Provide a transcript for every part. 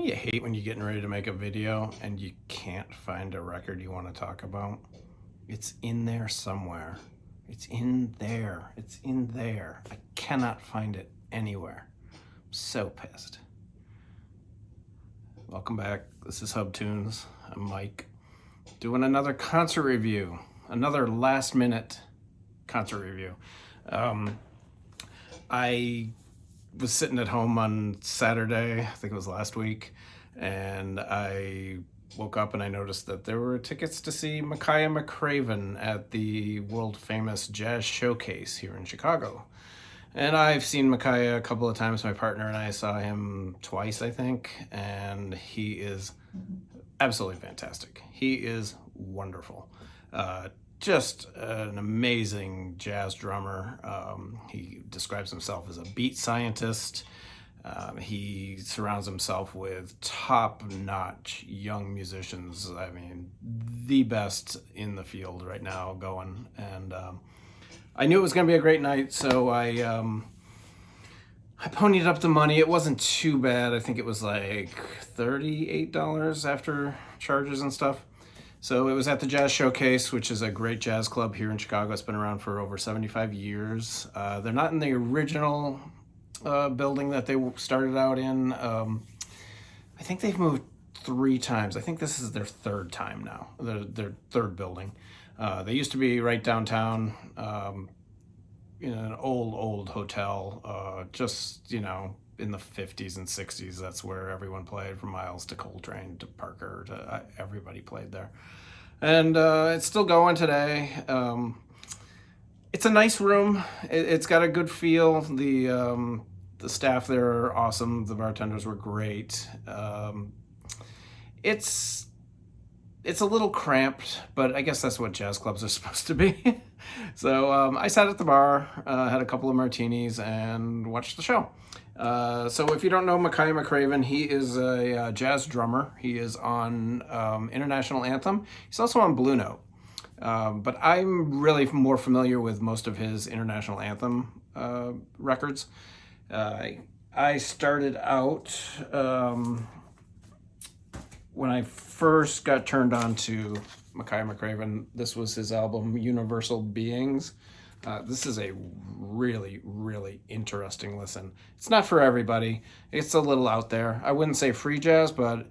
You hate when you're getting ready to make a video and you can't find a record you want to talk about. It's in there somewhere. It's in there. It's in there. I cannot find it anywhere. I'm so pissed. Welcome back. This is Hub Tunes. I'm Mike. Doing another concert review. Another last minute concert review. I was sitting at home on Saturday, I think it was last week, and I woke up and I noticed that there were tickets to see Makaya McCraven at the world famous jazz showcase here in Chicago. And I've seen Makaya a couple of times. My partner and I saw him twice, I think, and he is absolutely fantastic. He is wonderful. Just an amazing jazz drummer. He describes himself as a beat scientist. He surrounds himself with top-notch young musicians. I mean, the best in the field right now going. And I knew it was going to be a great night, so I ponied up the money. It wasn't too bad. I think it was like $38 after charges and stuff. So it was at the Jazz Showcase, which is a great jazz club here in Chicago. It's been around for over 75 years. They're not in the original building that they started out in. I think they've moved 3 times. I think this is their 3rd time now, their 3rd building. They used to be right downtown in an old hotel, just, in the 50s and 60s. That's where everyone played, from Miles to Coltrane to Parker to everybody played there. And it's still going today. It's a nice room. It's got a good feel. The staff there are awesome. The bartenders were great. It's a little cramped, but I guess that's what jazz clubs are supposed to be. So I sat at the bar, had a couple of martinis, and watched the show. So if you don't know Makaya McCraven, he is a jazz drummer. He is on International Anthem. He's also on Blue Note. But I'm really more familiar with most of his International Anthem records. I started out when I first got turned on to Makaya McCraven. This was his album Universal Beings. This is a really, really interesting listen. It's not for everybody. It's a little out there. I wouldn't say free jazz, but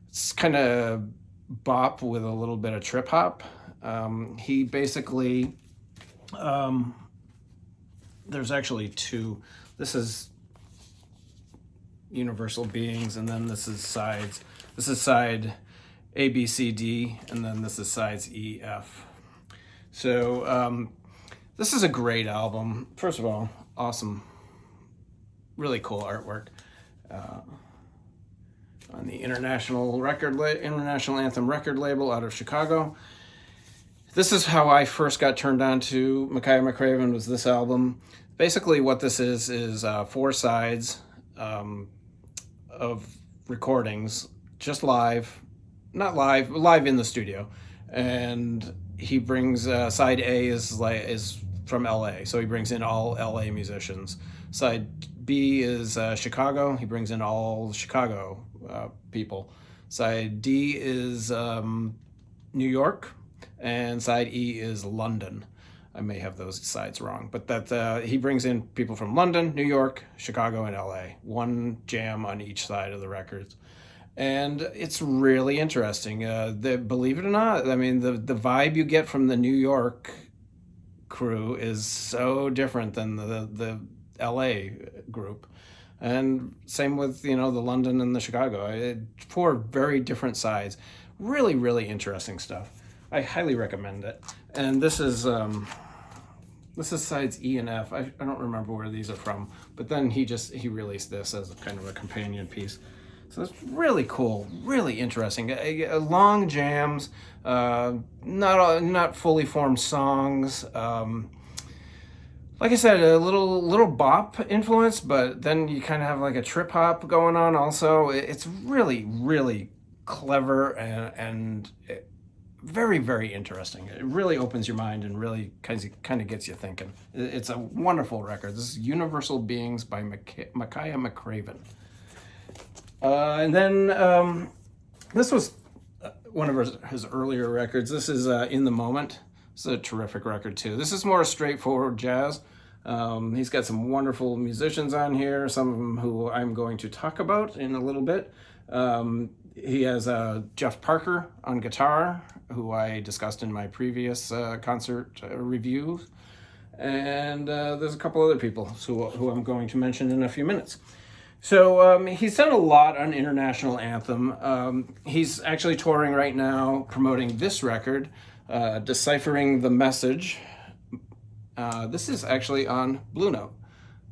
it's kind of bop with a little bit of trip hop. He basically, there's actually 2. This is Universal Beings, and then this is sides. This is side A, B, C, D, and then this is sides E, F. So this is a great album. First of all, awesome, really cool artwork on the International Anthem record label out of Chicago. This is how I first got turned on to Makaya McCraven, was this album. Basically what this is 4 sides of recordings, just live, not live in the studio. And he brings, side A is from LA, so he brings in all LA musicians. Side B is Chicago. He brings in all Chicago people. Side D is New York, and side E is London. I may have those sides wrong, but that he brings in people from London, New York, Chicago, and LA. 1 jam on each side of the records. And it's really interesting. Believe it or not, I mean, the vibe you get from the New York crew is so different than the LA group. And same with, the London and the Chicago. 4 very different sides. Really, really interesting stuff. I highly recommend it. And this is sides E and F. I don't remember where these are from, but then he released this as a kind of a companion piece. So it's really cool, really interesting. Long jams, not fully formed songs. Like I said, a little bop influence, but then you kind of have like a trip hop going on also. It's really, really clever and very, very interesting. It really opens your mind and really kind of gets you thinking. It's a wonderful record. This is Universal Beings by Makaya McCraven. And then this was one of his earlier records. This is In the Moment. It's a terrific record too. This is more straightforward jazz. He's got some wonderful musicians on here, some of them who I'm going to talk about in a little bit. He has Jeff Parker on guitar, who I discussed in my previous concert review. And there's a couple other people who I'm going to mention in a few minutes. So he's done a lot on International Anthem. He's actually touring right now, promoting this record, Deciphering the Message. This is actually on Blue Note.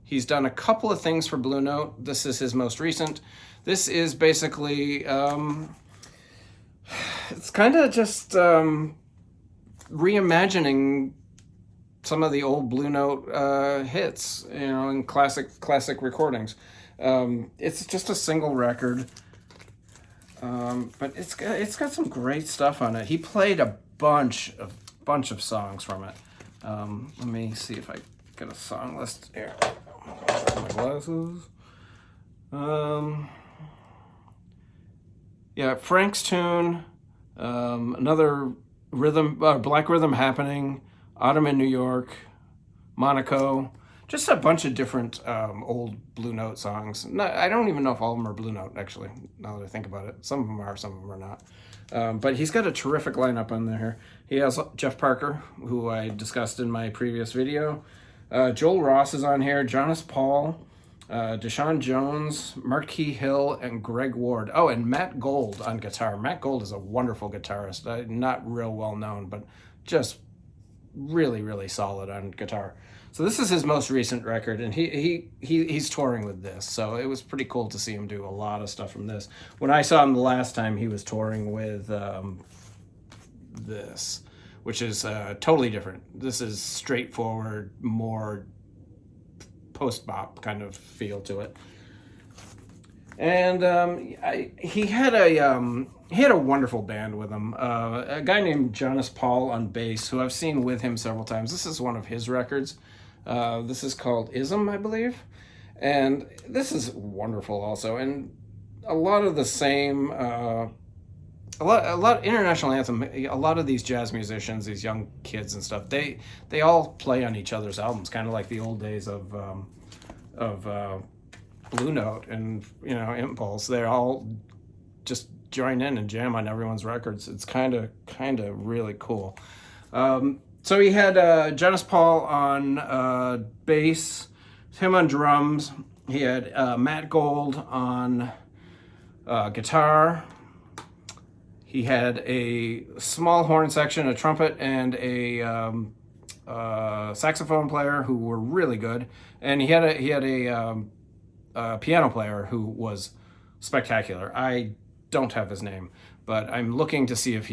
He's done a couple of things for Blue Note. This is his most recent. This is basically, it's kind of just reimagining some of the old Blue Note hits, in classic recordings. It's just a single record, but it's got some great stuff on it. He played a bunch of songs from it. Let me see if I get a song list here. My glasses. Yeah, Frank's Tune, another rhythm, Black Rhythm Happening, Autumn in New York, Monaco, just a bunch of different old Blue Note songs. I don't even know if all of them are Blue Note, actually, now that I think about it. Some of them are, some of them are not. But he's got a terrific lineup on there. He has Jeff Parker, who I discussed in my previous video. Joel Ross is on here, Jonas Paul, Deshaun Jones, Marquis Hill, and Greg Ward. Oh, and Matt Gold on guitar. Matt Gold is a wonderful guitarist. Not real well known, but just really, really solid on guitar. So this is his most recent record, and he's touring with this. So it was pretty cool to see him do a lot of stuff from this. When I saw him the last time, he was touring with this, which is totally different. This is straightforward, more post-bop kind of feel to it. And he had a wonderful band with him. A guy named Jonas Paul on bass, who I've seen with him several times. This is one of his records. This is called Ism, I believe. And this is wonderful also. And a lot of the same, a lot International Anthem, a lot of these jazz musicians, these young kids and stuff, they all play on each other's albums, kind of like the old days of Blue Note and Impulse. They all just join in and jam on everyone's records. It's kind of really cool. So he had Jonas Paul on bass, him on drums. He had Matt Gold on guitar. He had a small horn section, a trumpet, and a saxophone player who were really good. And he had a piano player who was spectacular. I don't have his name, but I'm looking to see if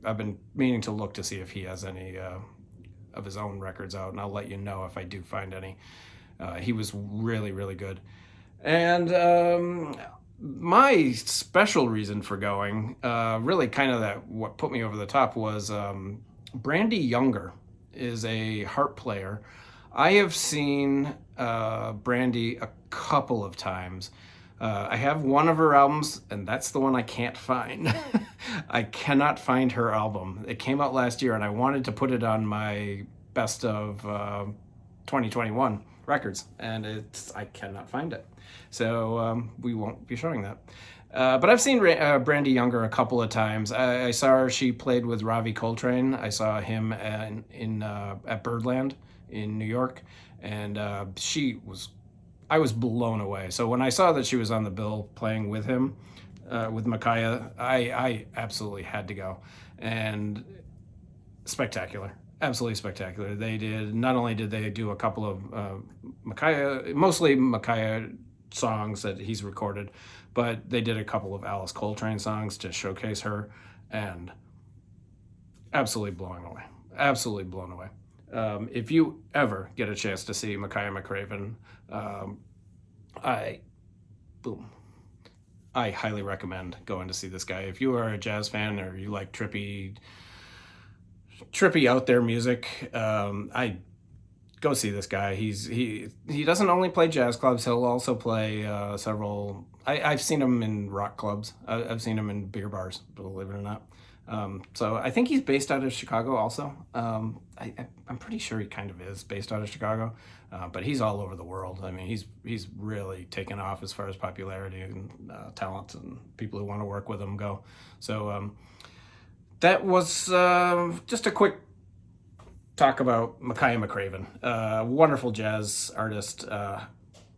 I've been meaning to look to see if he has any of his own records out, and I'll let you know if I do find any. He was really, really good. And my special reason for going, really kind of what put me over the top was Brandi Younger is a harp player. I have seen Brandi a couple of times. I have one of her albums, and that's the one I can't find. I cannot find her album. It came out last year, and I wanted to put it on my best of 2021 records, and I cannot find it. So we won't be showing that. But I've seen Brandi Younger a couple of times. I saw her. She played with Ravi Coltrane. I saw him at Birdland in New York, and I was blown away. So when I saw that she was on the bill playing with him, with Makaya, I absolutely had to go. And spectacular, absolutely spectacular. Not only did they do a couple of mostly Makaya songs that he's recorded, but they did a couple of Alice Coltrane songs to showcase her, and absolutely blown away. If you ever get a chance to see Makaya McCraven, I highly recommend going to see this guy. If you are a jazz fan or you like trippy out there music, I go see this guy. He doesn't only play jazz clubs. He'll also play several. I've seen him in rock clubs. I've seen him in beer bars, believe it or not. So I think he's based out of Chicago also. I'm pretty sure he kind of is based out of Chicago, but he's all over the world. I mean, he's really taken off as far as popularity and talent, and people who want to work with him go. So that was just a quick talk about Makaya McCraven, wonderful jazz artist.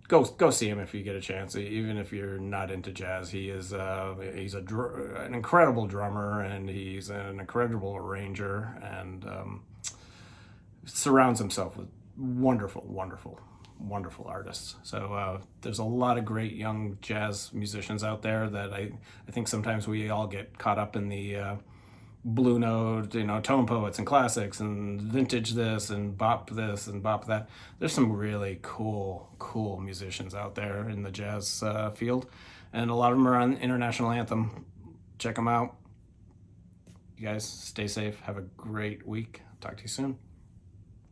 Go see him if you get a chance. Even if you're not into jazz, he's an incredible drummer, and he's an incredible arranger, and surrounds himself with wonderful artists. So there's a lot of great young jazz musicians out there that I think sometimes we all get caught up in the blue note, tone poets and classics and vintage this and bop this and bop that. There's some really cool musicians out there in the jazz field, and a lot of them are on International Anthem. Check them out. You guys stay safe. Have a great week. Talk to you soon.